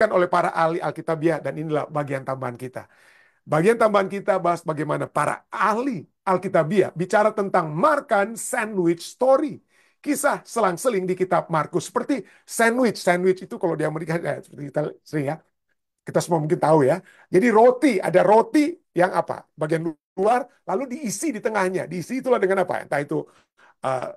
oleh para ahli Alkitabiah, dan inilah bagian tambahan kita. Bagian tambahan kita bahas bagaimana para ahli Alkitabiah bicara tentang makan sandwich story. Kisah selang-seling di kitab Markus. Seperti sandwich. Sandwich itu kalau di Amerika, seperti kita sering ya. Kita semua mungkin tahu ya. Jadi roti, ada roti yang apa? Bagian luar, lalu diisi di tengahnya. Diisi itulah dengan apa? Entah itu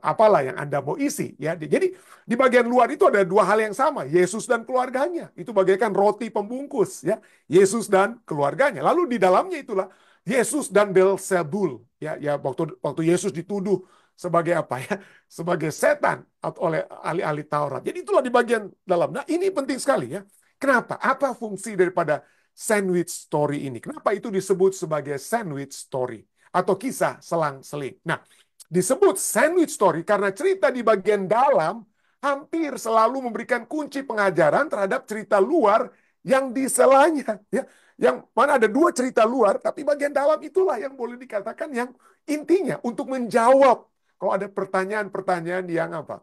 apalah yang Anda mau isi ya. Jadi di bagian luar itu ada dua hal yang sama, Yesus dan keluarganya. Itu bagaikan roti pembungkus ya, Yesus dan keluarganya. Lalu di dalamnya itulah Yesus dan Belzebul ya, ya waktu waktu Yesus dituduh sebagai apa ya? Sebagai setan oleh ahli-ahli Taurat. Jadi itulah di bagian dalam. Nah, ini penting sekali ya. Kenapa? Apa fungsi daripada sandwich story ini? Kenapa itu disebut sebagai sandwich story atau kisah selang-seling? Nah, disebut sandwich story karena cerita di bagian dalam hampir selalu memberikan kunci pengajaran terhadap cerita luar yang diselanya. Ya. Yang mana ada dua cerita luar, tapi bagian dalam itulah yang boleh dikatakan yang intinya untuk menjawab kalau ada pertanyaan-pertanyaan yang apa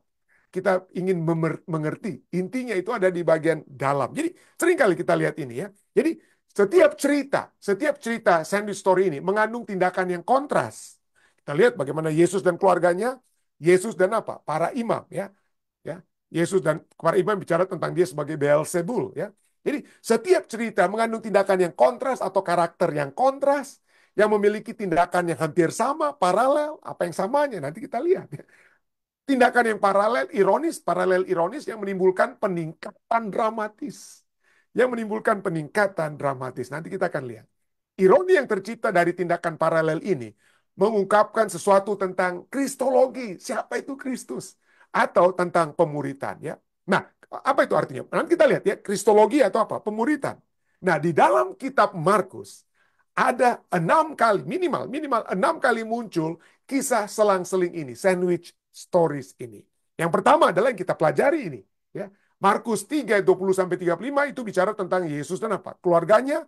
kita ingin mengerti. Intinya itu ada di bagian dalam. Jadi seringkali kita lihat ini ya. Jadi setiap cerita sandwich story ini mengandung tindakan yang kontras. Kita lihat bagaimana Yesus dan keluarganya, Yesus dan apa? Para imam ya. Ya. Yesus dan para imam bicara tentang dia sebagai Beelzebul ya. Jadi setiap cerita mengandung tindakan yang kontras atau karakter yang kontras yang memiliki tindakan yang hampir sama, paralel, apa yang samanya nanti kita lihat ya. Tindakan yang paralel ironis yang menimbulkan peningkatan dramatis. Yang menimbulkan peningkatan dramatis. Nanti kita akan lihat. Ironi yang tercipta dari tindakan paralel ini mengungkapkan sesuatu tentang kristologi, siapa itu Kristus, atau tentang pemuritan ya. Nah, apa itu artinya? Nanti kita lihat ya, kristologi atau apa? Pemuritan. Nah, di dalam kitab Markus ada 6 kali, minimal 6 kali muncul kisah selang-seling ini, sandwich stories ini. Yang pertama adalah yang kita pelajari ini, ya. Markus 3 ayat 20 sampai 35 itu bicara tentang Yesus dan apa? Keluarganya,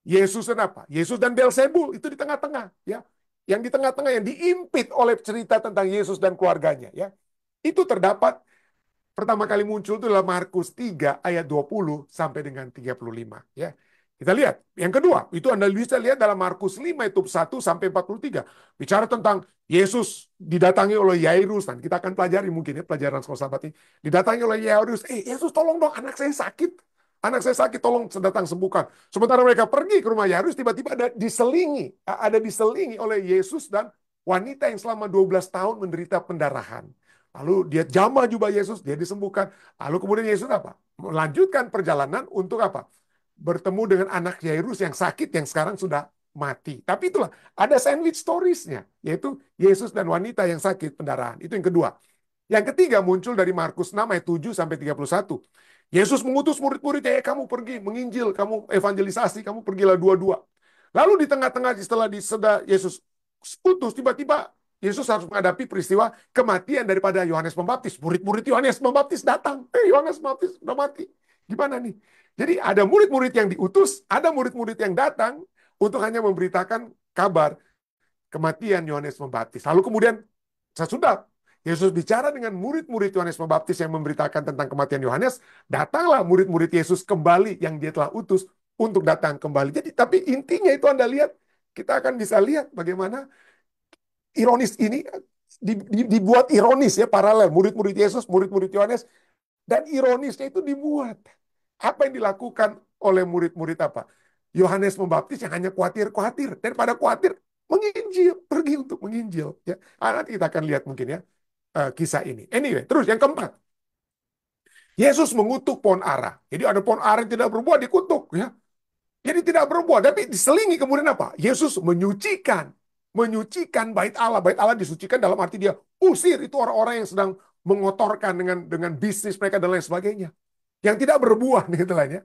Yesus dan apa? Yesus dan Belzebul itu di tengah-tengah, ya. Yang di tengah-tengah yang diimpit oleh cerita tentang Yesus dan keluarganya, ya. Itu terdapat pertama kali muncul itu adalah Markus 3 ayat 20 sampai dengan 35, ya. Kita lihat. Yang kedua, itu Anda bisa lihat dalam Markus 5 itu 1 sampai 43. Bicara tentang Yesus didatangi oleh Yairus. Dan kita akan pelajari mungkin ya pelajaran sekolah sahabat ini. Didatangi oleh Yairus. Yesus tolong dong, anak saya sakit. Anak saya sakit, tolong datang sembuhkan. Sementara mereka pergi ke rumah Yairus, tiba-tiba ada diselingi oleh Yesus dan wanita yang selama 12 tahun menderita pendarahan. Lalu dia jamah jubah Yesus, dia disembuhkan. Lalu kemudian Yesus apa? Melanjutkan perjalanan untuk apa? Bertemu dengan anak Yairus yang sakit, yang sekarang sudah mati. Tapi itulah, ada sandwich storiesnya, yaitu Yesus dan wanita yang sakit pendarahan. Itu yang kedua. Yang ketiga muncul dari Markus 6 ayat 7 sampai 31. Yesus mengutus murid-muridnya, kamu pergi menginjil, kamu evangelisasi, kamu pergilah dua-dua. Lalu di tengah-tengah setelah Yesus utus, tiba-tiba Yesus harus menghadapi peristiwa kematian daripada Yohanes Pembaptis. Murid-murid Yohanes Pembaptis datang. Yohanes Pembaptis udah mati. Gimana nih? Jadi ada murid-murid yang diutus, ada murid-murid yang datang untuk hanya memberitakan kabar kematian Yohanes Pembaptis. Lalu kemudian sesudah Yesus bicara dengan murid-murid Yohanes Pembaptis yang memberitakan tentang kematian Yohanes, datanglah murid-murid Yesus kembali yang dia telah utus untuk datang kembali. Jadi tapi intinya itu Anda lihat, kita akan bisa lihat bagaimana ironis ini dibuat ironis ya, paralel murid-murid Yesus, murid-murid Yohanes, dan ironisnya itu dibuat. Apa yang dilakukan oleh murid-murid apa? Yohanes Pembaptis yang hanya khawatir, daripada khawatir menginjil, pergi untuk menginjil ya. Nanti kita akan lihat mungkin ya kisah ini. Anyway, terus yang keempat, Yesus mengutuk pohon ara. Jadi ada pohon ara yang tidak berbuah dikutuk ya. Jadi tidak berbuah, tapi diselingi kemudian apa? Yesus menyucikan bait Allah. Bait Allah disucikan dalam arti dia usir itu orang-orang yang sedang mengotorkan dengan bisnis mereka dan lain sebagainya. Yang tidak berbuah nih lainnya.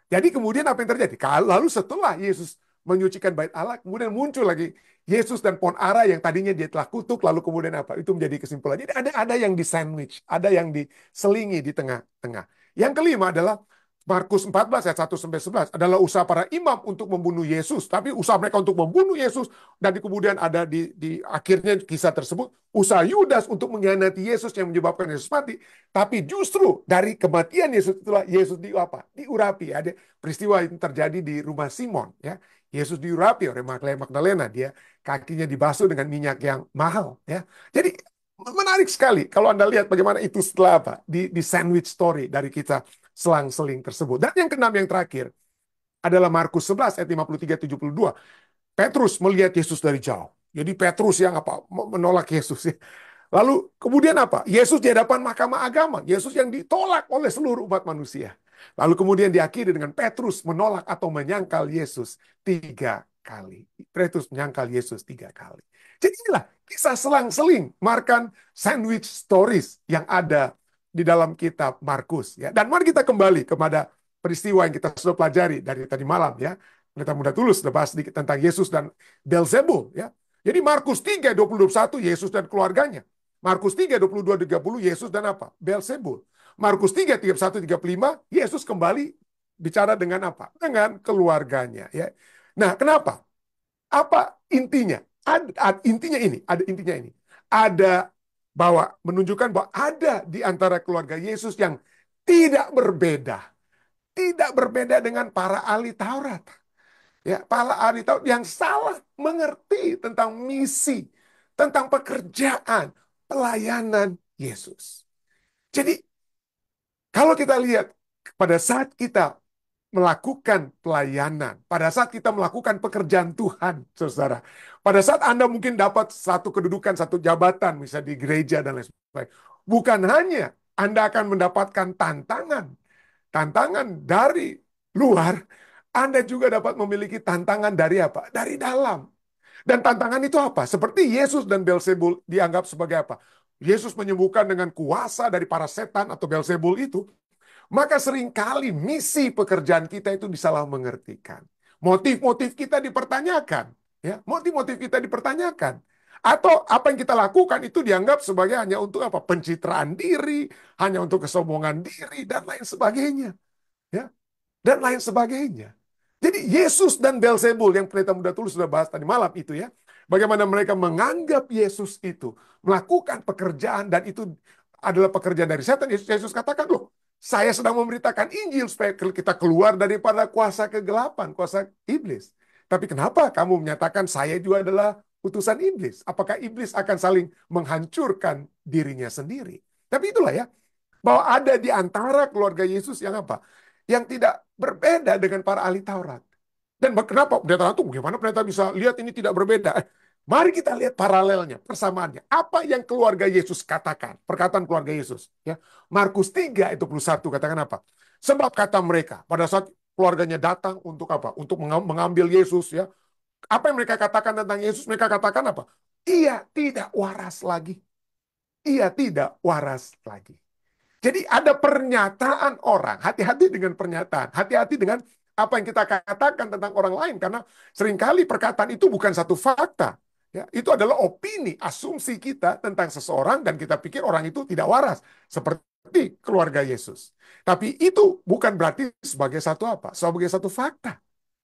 Jadi kemudian apa yang terjadi? Lalu setelah Yesus menyucikan bait Allah, kemudian muncul lagi Yesus dan pohon ara yang tadinya dia telah kutuk, lalu kemudian apa? Itu menjadi kesimpulan. Jadi ada yang di sandwich, ada yang diselingi di tengah-tengah. Yang kelima adalah Markus 14 ayat 1-11 adalah usaha para imam untuk membunuh Yesus. Tapi usaha mereka untuk membunuh Yesus. Dan kemudian ada di akhirnya kisah tersebut. Usaha Yudas untuk mengkhianati Yesus yang menyebabkan Yesus mati. Tapi justru dari kematian Yesus itulah Yesus diurapi. Ada peristiwa yang terjadi di rumah Simon. Ya. Yesus diurapi oleh Maria Magdalena. Dia kakinya dibasuh dengan minyak yang mahal. Ya. Jadi menarik sekali kalau Anda lihat bagaimana itu setelah apa? Di sandwich story dari kita selang-seling tersebut. Dan yang keenam yang terakhir adalah Markus 11 ayat 53-72. Petrus melihat Yesus dari jauh. Jadi Petrus yang apa? Menolak Yesus. Lalu kemudian apa? Yesus di hadapan mahkamah agama. Yesus yang ditolak oleh seluruh umat manusia. Lalu kemudian diakhiri dengan Petrus menolak atau menyangkal Yesus 3 kali. Petrus menyangkal Yesus 3 kali. Jadi inilah kisah selang-seling Markan sandwich stories yang ada di dalam kitab Markus. Ya. Dan mari kita kembali kepada peristiwa yang kita sudah pelajari dari tadi malam. Ya. Pendeta Muda Tulus sudah bahas sedikit tentang Yesus dan Beelzebul. Ya. Jadi Markus 3, 20-21, Yesus dan keluarganya. Markus 3, 22-30, Yesus dan apa? Beelzebul. Markus 3, 31-35, Yesus kembali bicara dengan apa? Dengan keluarganya. Ya. Nah, kenapa? Apa intinya? Intinya ini, ada intinya ini. Ada bahwa menunjukkan bahwa ada di antara keluarga Yesus yang tidak berbeda. Tidak berbeda dengan para ahli Taurat. Ya, para ahli Taurat yang salah mengerti tentang misi, tentang pekerjaan, pelayanan Yesus. Jadi, kalau kita lihat pada saat kita melakukan pelayanan, pada saat kita melakukan pekerjaan Tuhan, saudara. Pada saat Anda mungkin dapat satu kedudukan, satu jabatan, misalnya di gereja dan lain sebagainya. Bukan hanya Anda akan mendapatkan tantangan, tantangan dari luar, Anda juga dapat memiliki tantangan dari apa? Dari dalam. Dan tantangan itu apa? Seperti Yesus dan Beelzebul dianggap sebagai apa? Yesus menyembuhkan dengan kuasa dari para setan atau Beelzebul itu. Maka seringkali misi pekerjaan kita itu disalah mengertikan. Motif-motif kita dipertanyakan. Ya, motif-motif kita dipertanyakan. Atau apa yang kita lakukan itu dianggap sebagai hanya untuk apa? Pencitraan diri, hanya untuk kesombongan diri, dan lain sebagainya. Ya, dan lain sebagainya. Jadi Yesus dan Beelzebul yang Pendeta Muda Tulus sudah bahas tadi malam itu ya. Bagaimana mereka menganggap Yesus itu melakukan pekerjaan dan itu adalah pekerjaan dari setan. Yesus katakan, loh, saya sedang memberitakan Injil supaya kita keluar daripada kuasa kegelapan, kuasa iblis. Tapi kenapa kamu menyatakan saya juga adalah utusan iblis? Apakah iblis akan saling menghancurkan dirinya sendiri? Tapi itulah ya, bahwa ada di antara keluarga Yesus yang apa? Yang tidak berbeda dengan para ahli Taurat. Dan kenapa pendeta itu? Bagaimana pendeta bisa lihat ini tidak berbeda? Mari kita lihat paralelnya, persamaannya. Apa yang keluarga Yesus katakan? Perkataan keluarga Yesus. Ya. Markus 3 ayat 21 katakan apa? Sebab kata mereka, pada saat keluarganya datang untuk apa? Untuk mengambil Yesus. Ya. Apa yang mereka katakan tentang Yesus? Mereka katakan apa? Ia tidak waras lagi. Ia tidak waras lagi. Jadi ada pernyataan orang, hati-hati dengan pernyataan, hati-hati dengan apa yang kita katakan tentang orang lain, karena seringkali perkataan itu bukan satu fakta. Ya, itu adalah opini, asumsi kita tentang seseorang dan kita pikir orang itu tidak waras, seperti keluarga Yesus. Tapi itu bukan berarti sebagai satu apa? Sebagai satu fakta,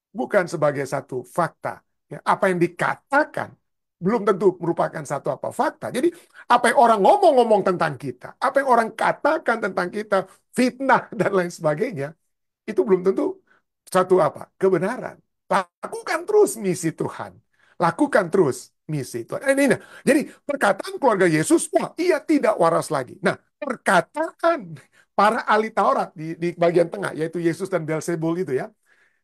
bukan sebagai satu fakta. Ya, apa yang dikatakan belum tentu merupakan satu apa fakta. Jadi apa yang orang ngomong-ngomong tentang kita, apa yang orang katakan tentang kita, fitnah dan lain sebagainya, itu belum tentu satu apa kebenaran. Lakukan terus misi Tuhan. Lakukan terus misi Tuhan. Nah. Jadi perkataan keluarga Yesus, wah ia tidak waras lagi. Nah, perkataan para ahli Taurat di bagian tengah, yaitu Yesus dan Beelzebul itu ya.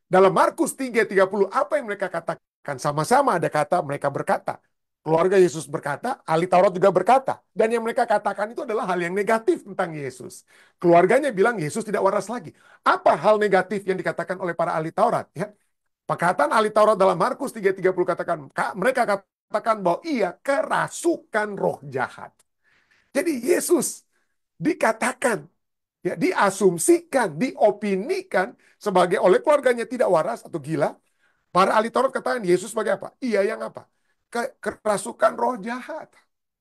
Dalam Markus 3:30, apa yang mereka katakan? Sama-sama ada kata mereka berkata. Keluarga Yesus berkata, ahli Taurat juga berkata. Dan yang mereka katakan itu adalah hal yang negatif tentang Yesus. Keluarganya bilang Yesus tidak waras lagi. Apa hal negatif yang dikatakan oleh para ahli Taurat? Ya. Perkataan ahli Taurat dalam Markus 3:30 katakan, mereka katakan bahwa ia kerasukan roh jahat. Jadi Yesus dikatakan, ya, diasumsikan, diopinikan sebagai oleh keluarganya tidak waras atau gila. Para ahli Taurat katakan Yesus sebagai apa? Ia yang apa? Kerasukan roh jahat.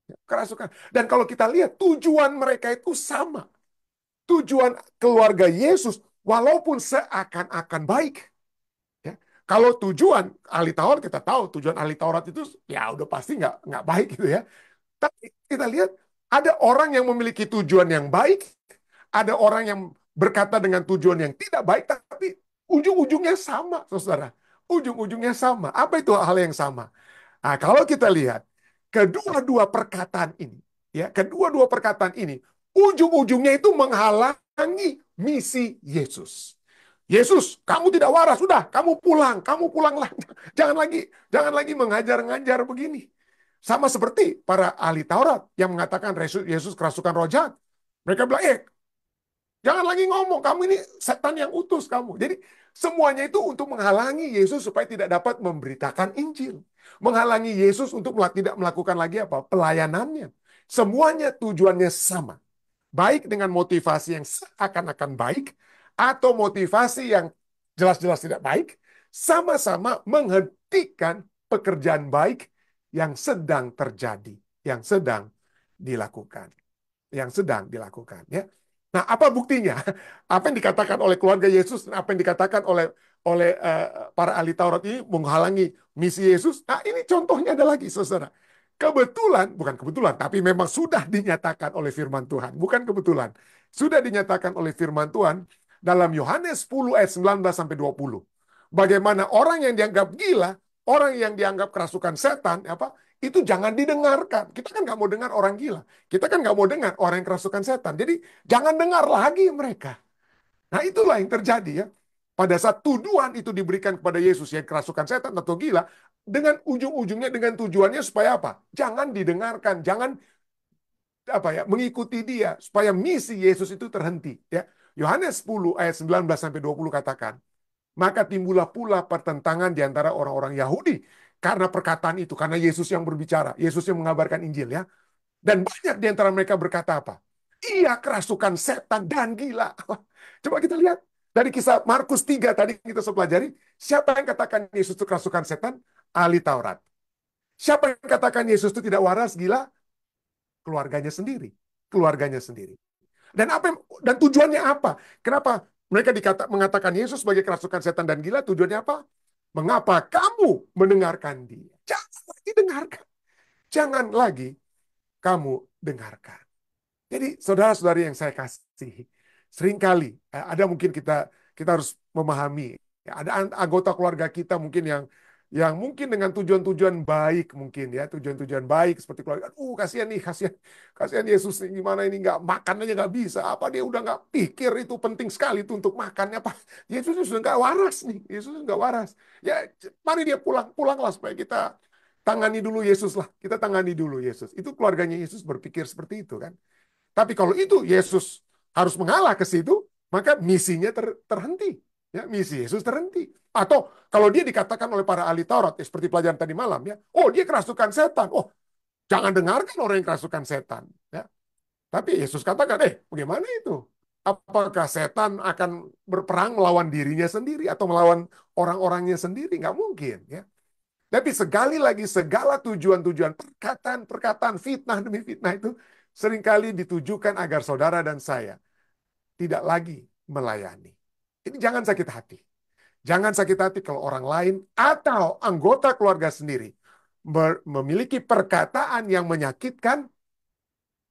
Ya, kerasukan. Dan kalau kita lihat tujuan mereka itu sama. Tujuan keluarga Yesus walaupun seakan-akan baik. Ya. Kalau tujuan ahli Taurat, kita tahu tujuan ahli Taurat itu ya udah pasti nggak baik gitu ya. Tapi kita lihat ada orang yang memiliki tujuan yang baik, ada orang yang berkata dengan tujuan yang tidak baik, tapi ujung-ujungnya sama, saudara. Ujung-ujungnya sama. Apa itu hal yang sama? Nah, kalau kita lihat kedua-dua perkataan ini, ya, kedua-dua perkataan ini, ujung-ujungnya itu menghalangi misi Yesus. Yesus, kamu tidak waras, sudah, kamu pulanglah. Jangan lagi mengajar-ngajar begini. Sama seperti para ahli Taurat yang mengatakan Yesus kerasukan roh jahat. Mereka bilang, jangan lagi ngomong, kamu ini setan yang utus kamu. Jadi semuanya itu untuk menghalangi Yesus supaya tidak dapat memberitakan Injil. Menghalangi Yesus untuk tidak melakukan lagi apa? Pelayanannya. Semuanya tujuannya sama. Baik dengan motivasi yang seakan-akan baik, atau motivasi yang jelas-jelas tidak baik, sama-sama menghentikan pekerjaan baik yang sedang terjadi, yang sedang dilakukan. Yang sedang dilakukan. Ya. Nah, apa buktinya? Apa yang dikatakan oleh keluarga Yesus, dan apa yang dikatakan oleh para ahli Taurat ini menghalangi misi Yesus? Nah, ini contohnya ada lagi, saudara. Bukan kebetulan, tapi memang sudah dinyatakan oleh firman Tuhan. Bukan kebetulan. Sudah dinyatakan oleh firman Tuhan dalam Yohanes 10 ayat 19 sampai 20. Bagaimana orang yang dianggap gila, orang yang dianggap kerasukan setan, itu jangan didengarkan. Kita kan nggak mau dengar orang gila. Kita kan nggak mau dengar orang yang kerasukan setan. Jadi jangan dengar lagi mereka. Nah itulah yang terjadi ya. Pada saat tuduhan itu diberikan kepada Yesus yang kerasukan setan atau gila, dengan ujung-ujungnya dengan tujuannya supaya apa? Jangan didengarkan, jangan mengikuti dia supaya misi Yesus itu terhenti ya. Yohanes 10 ayat 19 sampai 20 katakan, maka timbullah pula pertentangan di antara orang-orang Yahudi karena perkataan itu, karena Yesus yang berbicara, Yesus yang mengabarkan Injil ya. Dan banyak di antara mereka berkata apa? Ia kerasukan setan dan gila. Coba kita lihat dari kisah Markus 3 tadi kita sudah pelajari, siapa yang katakan Yesus itu kerasukan setan? Ahli Taurat. Siapa yang katakan Yesus itu tidak waras, gila? Keluarganya sendiri. Keluarganya sendiri. Dan tujuannya apa? Kenapa mereka mengatakan Yesus sebagai kerasukan setan dan gila? Tujuannya apa? Mengapa kamu mendengarkan dia? Jangan lagi dengarkan. Jangan lagi kamu dengarkan. Jadi saudara-saudari yang saya kasih, seringkali ada mungkin kita harus memahami, ada anggota keluarga kita mungkin yang mungkin dengan tujuan-tujuan baik mungkin ya, tujuan-tujuan baik seperti keluarga. Kasihan nih, kasihan Yesus nih, gimana ini nggak makan aja nggak bisa. Apa dia udah nggak pikir itu penting sekali itu untuk makannya apa? Yesus sudah nggak waras nih, Yesus nggak waras. Ya mari dia pulanglah supaya kita tangani dulu Yesus lah. Kita tangani dulu Yesus. Itu keluarganya Yesus berpikir seperti itu kan. Tapi kalau itu Yesus harus mengalah ke situ, maka misinya terhenti. Ya, misi Yesus terhenti. Atau kalau dia dikatakan oleh para ahli Taurat, ya, seperti pelajaran tadi malam, ya, dia kerasukan setan. Jangan dengarkan orang yang kerasukan setan. Ya. Tapi Yesus katakan, bagaimana itu? Apakah setan akan berperang melawan dirinya sendiri atau melawan orang-orangnya sendiri? Nggak mungkin. Ya. Tapi sekali lagi segala tujuan-tujuan perkataan-perkataan fitnah demi fitnah itu seringkali ditujukan agar saudara dan saya tidak lagi melayani. Ini jangan sakit hati. Jangan sakit hati kalau orang lain atau anggota keluarga sendiri memiliki perkataan yang menyakitkan,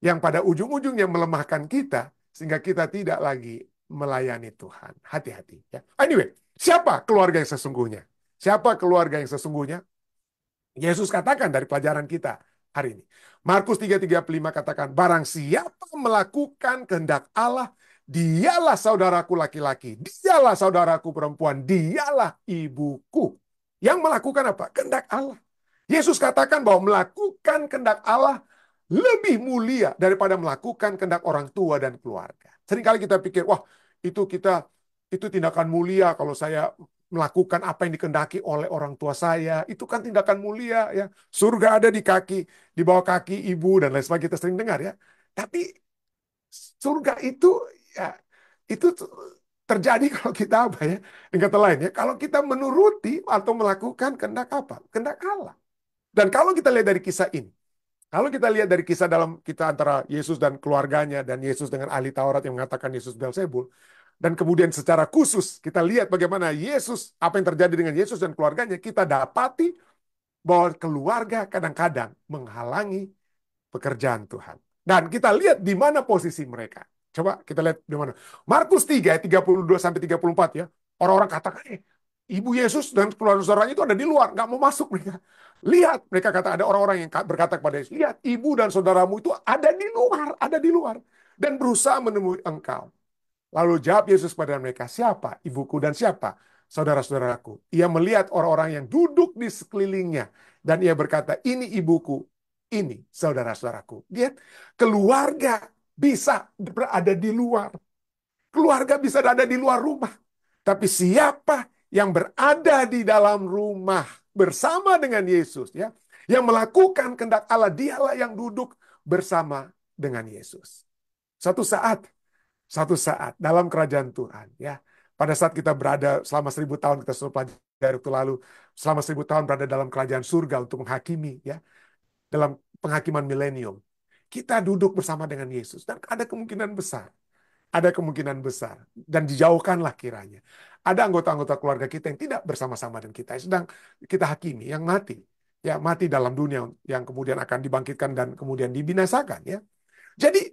yang pada ujung-ujungnya melemahkan kita, sehingga kita tidak lagi melayani Tuhan. Hati-hati. Ya. Anyway, siapa keluarga yang sesungguhnya? Siapa keluarga yang sesungguhnya? Yesus katakan dari pelajaran kita hari ini. Markus 3:35 katakan, barang siapa melakukan kehendak Allah, dialah saudaraku laki-laki, dialah saudaraku perempuan, dialah ibuku. Yang melakukan apa? Kehendak Allah. Yesus katakan bahwa melakukan kehendak Allah lebih mulia daripada melakukan kehendak orang tua dan keluarga. Seringkali kita pikir, wah itu tindakan mulia kalau saya melakukan apa yang dikehendaki oleh orang tua saya, itu kan tindakan mulia ya. Surga ada di bawah kaki ibu dan lain sebagainya, kita sering dengar ya. Tapi surga itu ya itu terjadi kalau kita apa ya? Dengan kata lain ya, kalau kita menuruti atau melakukan kehendak apa? Kehendak Allah. Dan kalau kita lihat dari kisah ini, kalau kita lihat dari kisah dalam kita antara Yesus dan keluarganya dan Yesus dengan ahli Taurat yang mengatakan Yesus Beelzebul, Dan kemudian secara khusus kita lihat bagaimana Yesus, apa yang terjadi dengan Yesus dan keluarganya, kita dapati bahwa keluarga kadang-kadang menghalangi pekerjaan Tuhan. Dan kita lihat di mana posisi mereka. Coba kita lihat di mana. Markus 3 ayat 32 sampai 34 ya. Orang-orang katakan, Ibu Yesus dan saudara-saudaranya itu ada di luar, nggak mau masuk mereka. Lihat, mereka kata ada orang-orang yang berkata kepada Yesus, lihat ibu dan saudaramu itu ada di luar dan berusaha menemui engkau. Lalu jawab Yesus kepada mereka, siapa ibuku dan siapa saudara-saudaraku? Ia melihat orang-orang yang duduk di sekelilingnya dan ia berkata, ini ibuku, ini saudara-saudaraku. Lihat, keluarga bisa berada di luar. Keluarga bisa ada di luar rumah. Tapi siapa yang berada di dalam rumah bersama dengan Yesus, ya, yang melakukan kehendak Allah, dialah yang duduk bersama dengan Yesus. Satu saat dalam kerajaan Tuhan, ya, pada saat kita berada selama 1000 tahun, kita sudah pelajari waktu lalu, selama 1000 tahun berada dalam kerajaan surga untuk menghakimi, ya, dalam penghakiman milenium, kita duduk bersama dengan Yesus dan ada kemungkinan besar dan dijauhkanlah kiranya ada anggota-anggota keluarga kita yang tidak bersama-sama dengan kita, yang sedang kita hakimi, yang mati, ya, mati dalam dunia, yang kemudian akan dibangkitkan dan kemudian dibinasakan, ya. Jadi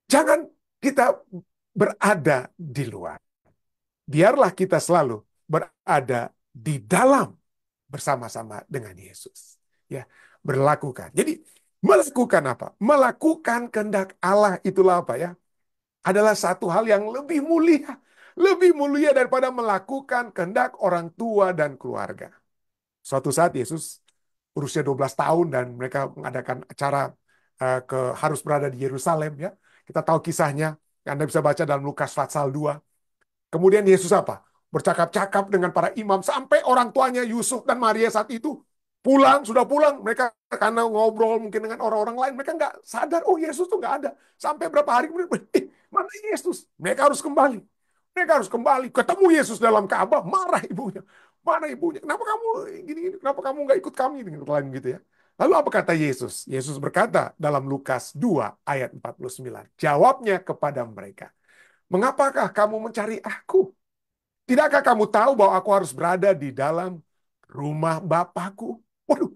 jangan kita berada di luar. Biarlah kita selalu berada di dalam bersama-sama dengan Yesus. Ya, berlakukan. Jadi melakukan apa? Melakukan kehendak Allah itulah apa ya? Adalah satu hal yang lebih mulia. Lebih mulia daripada melakukan kehendak orang tua dan keluarga. Suatu saat Yesus berusia 12 tahun dan mereka mengadakan acara harus berada di Yerusalem, ya. Kita tahu kisahnya. Anda bisa baca dalam Lukas pasal 2. Kemudian Yesus apa? Bercakap-cakap dengan para imam sampai orang tuanya Yusuf dan Maria saat itu sudah pulang. Mereka karena ngobrol mungkin dengan orang-orang lain, mereka nggak sadar, oh Yesus tuh nggak ada. Sampai berapa hari kemudian, mana Yesus? Mereka harus kembali. Mereka harus kembali. Ketemu Yesus dalam Ka'bah, marah ibunya. Mana ibunya? Kenapa kamu gini? Kenapa kamu nggak ikut kami? Dengan lain gitu ya. Lalu apa kata Yesus? Yesus berkata dalam Lukas 2 ayat 49. Jawabnya kepada mereka, mengapakah kamu mencari aku? Tidakkah kamu tahu bahwa aku harus berada di dalam rumah Bapakku? Waduh,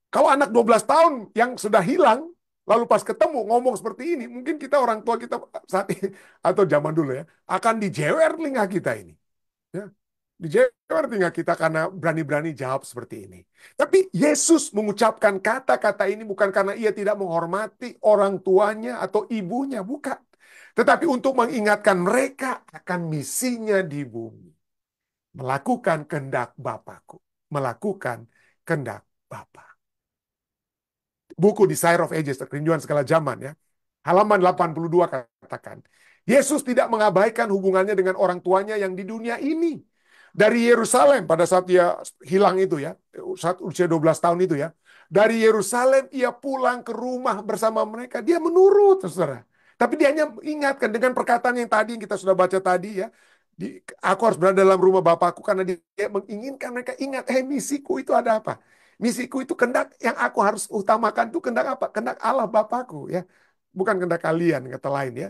kalau anak 12 tahun yang sudah hilang, lalu pas ketemu ngomong seperti ini, mungkin kita orang tua kita saat ini, atau zaman dulu ya, akan dijewer telinga kita ini. Ya, dijewer telinga kita karena berani-berani jawab seperti ini. Tapi Yesus mengucapkan kata-kata ini bukan karena ia tidak menghormati orang tuanya atau ibunya, bukan. Tetapi untuk mengingatkan mereka akan misinya di bumi. Melakukan kehendak Bapakku. Melakukan kehendak Bapa. Buku Desire of Ages, kerinduan segala zaman, ya. Halaman 82 katakan, Yesus tidak mengabaikan hubungannya dengan orang tuanya yang di dunia ini. Dari Yerusalem pada saat dia hilang itu ya, saat usia 12 tahun itu ya. Dari Yerusalem ia pulang ke rumah bersama mereka. Dia menurut, saudara. Tapi dia hanya ingatkan dengan perkataan yang tadi yang kita sudah baca tadi ya. Aku harus berada dalam rumah Bapakku karena dia menginginkan mereka ingat, misiku itu ada apa? Misiku itu kehendak yang aku harus utamakan itu kehendak apa? Kehendak Allah Bapakku ya. Bukan kehendak kalian, kata lain ya.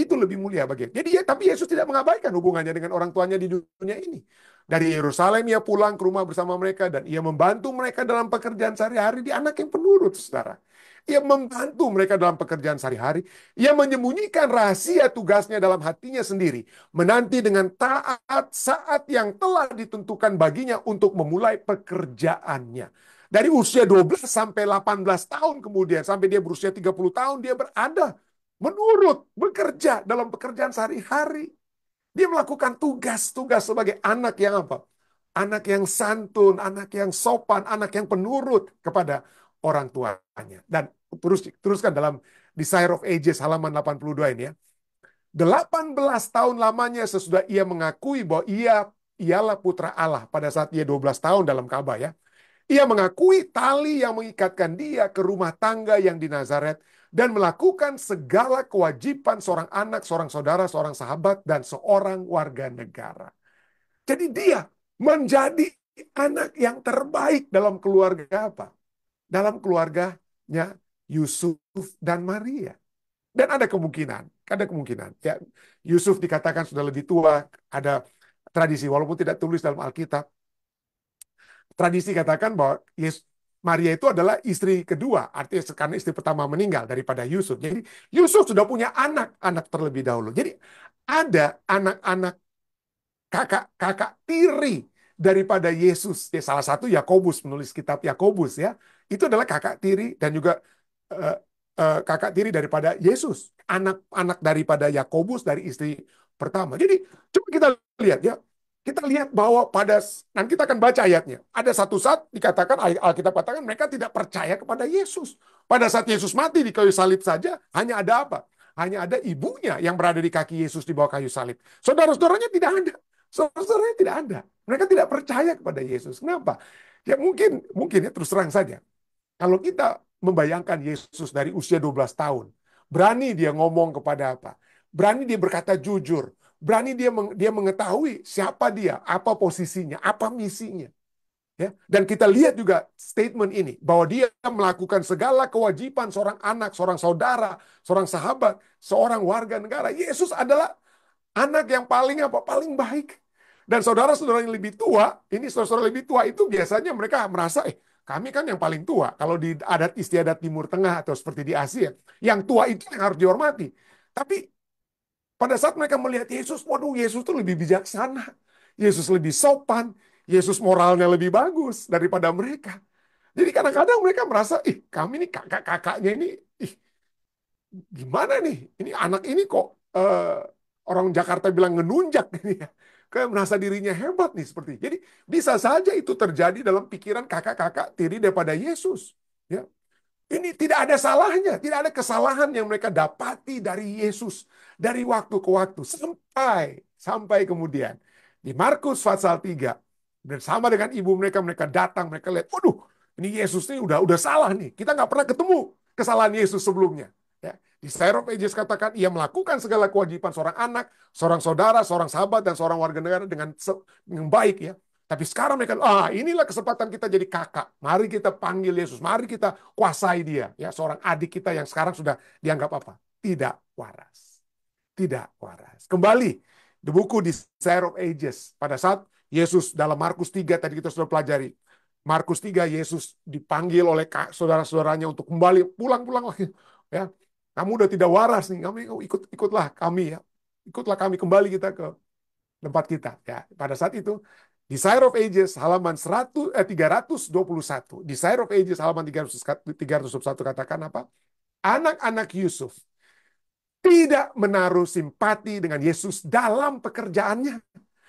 Itu lebih mulia bagi. Jadi ya, tapi Yesus tidak mengabaikan hubungannya dengan orang tuanya di dunia ini. Dari Yerusalem ia pulang ke rumah bersama mereka dan ia membantu mereka dalam pekerjaan sehari-hari. Dia anak yang penurut, saudara. Ia membantu mereka dalam pekerjaan sehari-hari. Ia menyembunyikan rahasia tugasnya dalam hatinya sendiri. Menanti dengan taat saat yang telah ditentukan baginya untuk memulai pekerjaannya. Dari usia 12 sampai 18 tahun kemudian, sampai dia berusia 30 tahun, dia berada menurut, bekerja dalam pekerjaan sehari-hari. Dia melakukan tugas-tugas sebagai anak yang apa? Anak yang santun, anak yang sopan, anak yang penurut kepada orang tuanya. Dan teruskan dalam Desire of Ages halaman 82 ini ya. 18 tahun lamanya sesudah ia mengakui bahwa ialah putra Allah pada saat ia 12 tahun dalam Ka'bah ya. Ia mengakui tali yang mengikatkan dia ke rumah tangga yang di Nazaret dan melakukan segala kewajiban seorang anak, seorang saudara, seorang sahabat, dan seorang warga negara. Jadi dia menjadi anak yang terbaik dalam keluarga apa? Dalam keluarganya Yusuf dan Maria. Dan ada kemungkinan. Ya, Yusuf dikatakan sudah lebih tua, ada tradisi walaupun tidak tulis dalam Alkitab. Tradisi katakan bahwa Maria itu adalah istri kedua, artinya karena istri pertama meninggal daripada Yusuf. Jadi Yusuf sudah punya anak-anak terlebih dahulu. Jadi ada anak-anak kakak tiri daripada Yesus. Ya, salah satu Yakobus, menulis kitab Yakobus ya. Itu adalah kakak tiri dan juga eh, kakak tiri daripada Yesus. Anak-anak daripada Yakobus dari istri pertama. Jadi coba kita lihat ya. Kita lihat bahwa nanti kita akan baca ayatnya. Ada satu saat dikatakan, Alkitab katakan mereka tidak percaya kepada Yesus. Pada saat Yesus mati di kayu salib saja, hanya ada apa? Hanya ada ibunya yang berada di kaki Yesus di bawah kayu salib. Saudara-saudaranya tidak ada. Saudara-saudaranya tidak ada. Mereka tidak percaya kepada Yesus. Kenapa? Ya mungkin ya terus terang saja. Kalau kita membayangkan Yesus dari usia 12 tahun, berani dia ngomong kepada apa? Berani dia berkata jujur. Berani dia mengetahui siapa dia, apa posisinya, apa misinya. Ya, dan kita lihat juga statement ini bahwa dia melakukan segala kewajiban seorang anak, seorang saudara, seorang sahabat, seorang warga negara. Yesus adalah anak yang paling apa? Paling baik. Dan saudara-saudara yang lebih tua, ini saudara-saudara lebih tua itu biasanya mereka merasa, kami kan yang paling tua. Kalau di adat istiadat Timur Tengah atau seperti di Asia, yang tua itu yang harus dihormati. Tapi pada saat mereka melihat Yesus, waduh, Yesus itu lebih bijaksana. Yesus lebih sopan. Yesus moralnya lebih bagus daripada mereka. Jadi kadang-kadang mereka merasa, kami ini kakak-kakaknya ini, ih, gimana nih? Ini anak ini kok orang Jakarta bilang ngenunjak ini ya. Kayak merasa dirinya hebat nih seperti. Jadi bisa saja itu terjadi dalam pikiran kakak-kakak tiri daripada Yesus. Ya, ini tidak ada salahnya, tidak ada kesalahan yang mereka dapati dari Yesus dari waktu ke waktu sampai kemudian di Markus pasal 3 dan sama dengan ibu mereka, mereka datang, mereka lihat, waduh, ini Yesus ini udah salah nih. Kita nggak pernah ketemu kesalahan Yesus sebelumnya. Ya. Di Sirop Ages katakan ia melakukan segala kewajiban seorang anak, seorang saudara, seorang sahabat, dan seorang warga negara dengan baik ya. Tapi sekarang mereka, inilah kesempatan kita jadi kakak. Mari kita panggil Yesus, mari kita kuasai dia. Ya, seorang adik kita yang sekarang sudah dianggap apa? Tidak waras. Tidak waras. Kembali, di buku Desire of Ages. Pada saat Yesus dalam Markus 3, tadi kita sudah pelajari. Markus 3, Yesus dipanggil oleh saudara-saudaranya untuk kembali, pulang-pulang lagi. Ya, kamu udah tidak waras nih, kami ikutlah kami ya. Ikutlah kami kembali kita ke tempat kita. Ya, pada saat itu Desire of Ages halaman 321. Desire of Ages halaman 321 katakan apa? Anak-anak Yusuf tidak menaruh simpati dengan Yesus dalam pekerjaannya.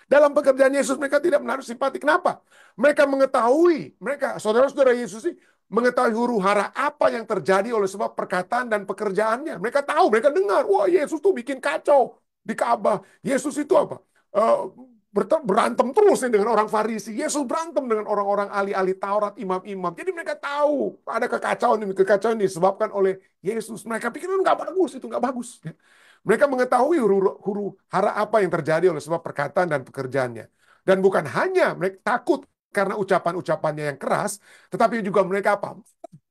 Dalam pekerjaan Yesus mereka tidak menaruh simpati. Kenapa? Mereka mengetahui, saudara-saudara Yesus ini mengetahui huru hara apa yang terjadi oleh sebab perkataan dan pekerjaannya. Mereka tahu, mereka dengar, wah Yesus tuh bikin kacau di Ka'bah. Yesus itu apa? Eh, berantem terus nih dengan orang Farisi. Yesus berantem dengan orang-orang ahli-ahli Taurat, imam-imam. Jadi mereka tahu ada kekacauan ini disebabkan oleh Yesus. Mereka pikir itu nggak bagus, itu nggak bagus. Mereka mengetahui huru hara apa yang terjadi oleh sebab perkataan dan pekerjaannya. Dan bukan hanya mereka takut karena ucapan-ucapannya yang keras, tetapi juga mereka apa?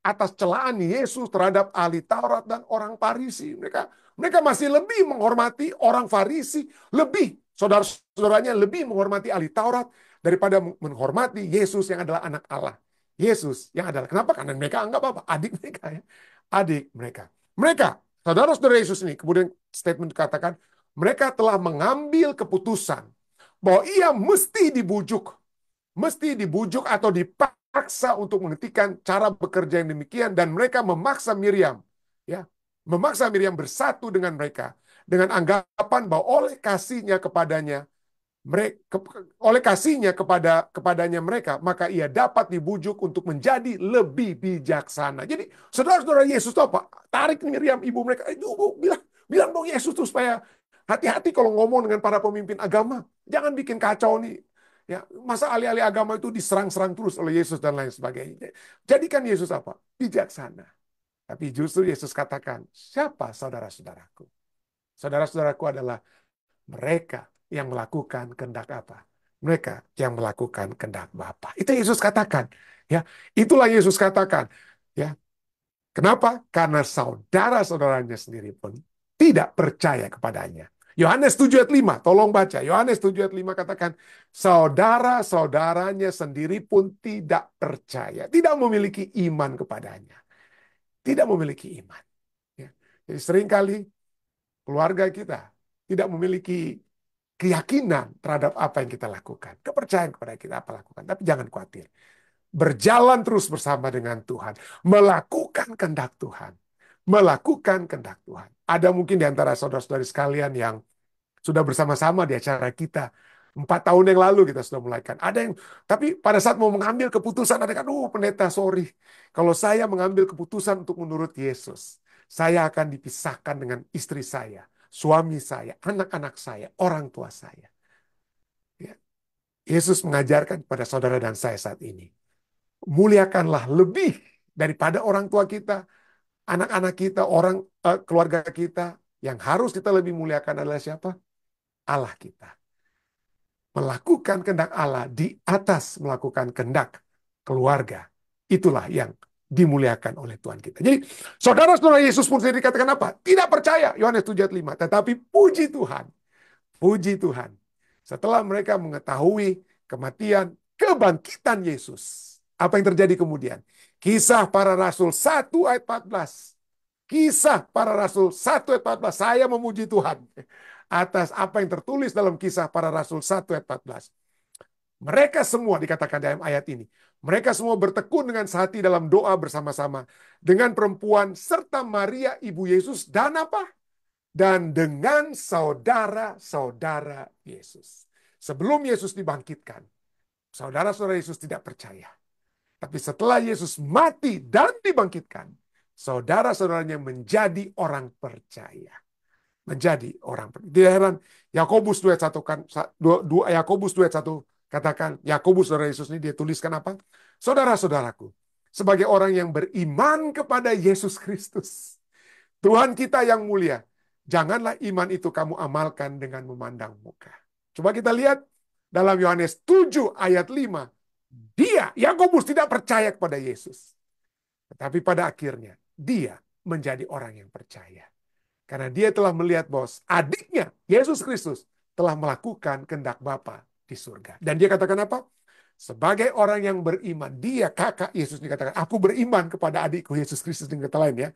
Atas celaan Yesus terhadap ahli Taurat dan orang Farisi. Mereka masih lebih menghormati orang Farisi, lebih saudara-saudaranya lebih menghormati ahli Taurat daripada menghormati Yesus yang adalah anak Allah. Yesus yang adalah, kenapa? Karena mereka anggap apa? Adik mereka ya. Adik mereka. Mereka, saudara-saudara Yesus ini, kemudian statement dikatakan, mereka telah mengambil keputusan bahwa ia mesti dibujuk atau dipaksa untuk menghentikan cara bekerja yang demikian, dan mereka memaksa Miriam, ya, memaksa Miriam bersatu dengan mereka dengan anggapan bahwa oleh kasihnya kepadanya mereka, maka ia dapat dibujuk untuk menjadi lebih bijaksana. Jadi saudara-saudara Yesus itu apa? Tarik Miriam ibu mereka, ibu bilang dong Yesus tuh supaya hati-hati kalau ngomong dengan para pemimpin agama, jangan bikin kacau nih. Ya, masa ahli-ahli agama itu diserang-serang terus oleh Yesus dan lain sebagainya. Jadikan Yesus apa? Bijaksana. Tapi justru Yesus katakan, siapa saudara-saudaraku? Saudara-saudaraku adalah mereka yang melakukan kehendak apa? Mereka yang melakukan kehendak Bapa. Itu Yesus katakan. Ya, itulah Yesus katakan. Ya, Kenapa? Karena saudara-saudaranya sendiri pun tidak percaya kepadanya. Yohanes 7 ayat 5, tolong baca. Yohanes 7 ayat 5 katakan, saudara-saudaranya sendiri pun tidak percaya, tidak memiliki iman kepadanya. Tidak memiliki iman. Ya. Jadi seringkali keluarga kita tidak memiliki keyakinan terhadap apa yang kita lakukan. Kepercayaan kepada kita apa lakukan. Tapi jangan khawatir. Berjalan terus bersama dengan Tuhan. Melakukan kehendak Tuhan. Melakukan kehendak Tuhan. Ada mungkin di antara saudara-saudari sekalian yang sudah bersama-sama di acara kita. 4 tahun yang lalu kita sudah mulaikan. Ada yang, tapi pada saat mau mengambil keputusan, ada kan, pendeta sorry. Kalau saya mengambil keputusan untuk menurut Yesus, saya akan dipisahkan dengan istri saya, suami saya, anak-anak saya, orang tua saya. Ya. Yesus mengajarkan kepada saudara dan saya saat ini, muliakanlah lebih daripada orang tua kita, anak-anak kita, keluarga kita. Yang harus kita lebih muliakan adalah siapa? Allah kita. Melakukan kehendak Allah di atas melakukan kehendak keluarga. Itulah yang dimuliakan oleh Tuhan kita. Jadi saudara-saudara Yesus pun sendiri dikatakan apa? Tidak percaya, Yohanes 7 ayat 5. Tetapi puji Tuhan. Puji Tuhan. Setelah mereka mengetahui kematian, kebangkitan Yesus. Apa yang terjadi kemudian? Kisah para Rasul 1 ayat 14. Kisah para Rasul 1 ayat 14. Saya memuji Tuhan atas apa yang tertulis dalam Kisah para Rasul 1 ayat 14. Mereka semua dikatakan dalam ayat ini. Mereka semua bertekun dengan sehati dalam doa bersama-sama. Dengan perempuan serta Maria ibu Yesus dan apa? Dan dengan saudara-saudara Yesus. Sebelum Yesus dibangkitkan, saudara-saudara Yesus tidak percaya. Tapi setelah Yesus mati dan dibangkitkan, saudara-saudaranya menjadi orang percaya. Menjadi orang percaya. Tidak heran, Yakobus 2 ayat 1 kan, Yakobus 2 ayat 1 katakan, Yakobus saudara Yesus ini dia tuliskan apa? Saudara-saudaraku, sebagai orang yang beriman kepada Yesus Kristus, Tuhan kita yang mulia, janganlah iman itu kamu amalkan dengan memandang muka. Coba kita lihat dalam Yohanes 7 ayat 5. Dia, Yakobus tidak percaya kepada Yesus. Tetapi pada akhirnya, dia menjadi orang yang percaya. Karena dia telah melihat bahwa adiknya, Yesus Kristus, telah melakukan kehendak Bapa di surga. Dan dia katakan apa? Sebagai orang yang beriman, dia kakak Yesus dikatakan, aku beriman kepada adikku Yesus Kristus dengan kata lain ya.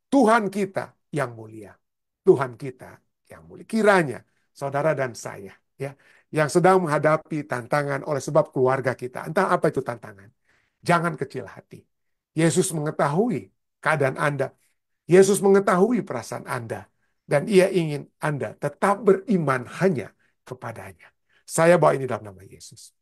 Tuhan kita yang mulia. Tuhan kita yang mulia. Kiranya saudara dan saya ya yang sedang menghadapi tantangan oleh sebab keluarga kita. Entah apa itu tantangan. Jangan kecil hati. Yesus mengetahui keadaan Anda. Yesus mengetahui perasaan Anda. Dan ia ingin Anda tetap beriman hanya kepadanya. Saya bawa ini dalam nama Yesus.